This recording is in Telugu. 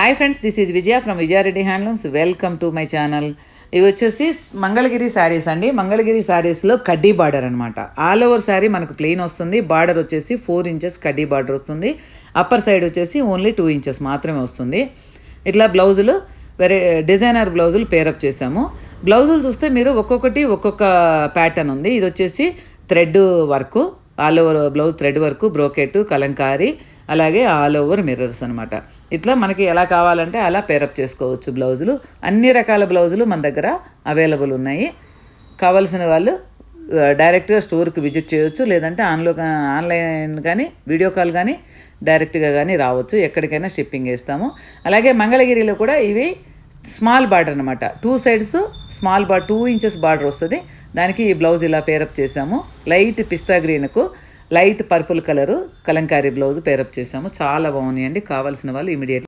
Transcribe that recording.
Hi friends, this is Vijaya from Vijaya Reddy handlooms. Welcome to my channel. ఇవి వచ్చేసి మంగళగిరి శారీస్ అండి. మంగళగిరి శారీస్లో కడ్డీ బార్డర్ అనమాట. ఆల్ ఓవర్ శారీ మనకు ప్లెయిన్ వస్తుంది. బార్డర్ వచ్చేసి 4 ఇంచెస్ కడ్డీ బార్డర్ వస్తుంది. అప్పర్ సైడ్ వచ్చేసి ఓన్లీ 2 ఇంచెస్ మాత్రమే వస్తుంది. ఇట్లా బ్లౌజులు వేరే డిజైనర్ బ్లౌజులు పేరప్ చేసాము. బ్లౌజులు చూస్తే మీరు ఒక్కొక్కటి ఒక్కొక్క ప్యాటర్న్ ఉంది. ఇది వచ్చేసి thread work, all over blouse thread work, brocade, Kalamkari, అలాగే ఆల్ ఓవర్ మిర్రర్స్ అనమాట. ఇట్లా మనకి ఎలా కావాలంటే అలా పేరప్ చేసుకోవచ్చు బ్లౌజులు. అన్ని రకాల బ్లౌజులు మన దగ్గర అవైలబుల్ ఉన్నాయి. కావాల్సిన వాళ్ళు డైరెక్ట్గా స్టోర్కి విజిట్ చేయొచ్చు, లేదంటే ఆన్లైన్ కానీ వీడియో కాల్ కానీ డైరెక్ట్గా కానీ రావచ్చు. ఎక్కడికైనా షిప్పింగ్ వేస్తాము. అలాగే మంగళగిరిలో కూడా ఇవి స్మాల్ బార్డర్ అనమాట. 2 సైడ్స్ స్మాల్ 2 ఇంచెస్ బార్డర్ వస్తుంది. దానికి ఈ బ్లౌజ్ ఇలా పేరప్ చేసాము. లైట్ పిస్తా గ్రీన్కు light purple colour kalamkari blouse pair up చేసాము. చాలా బాగున్నాయండి. కావాల్సిన వాళ్ళు ఇమీడియట్లీ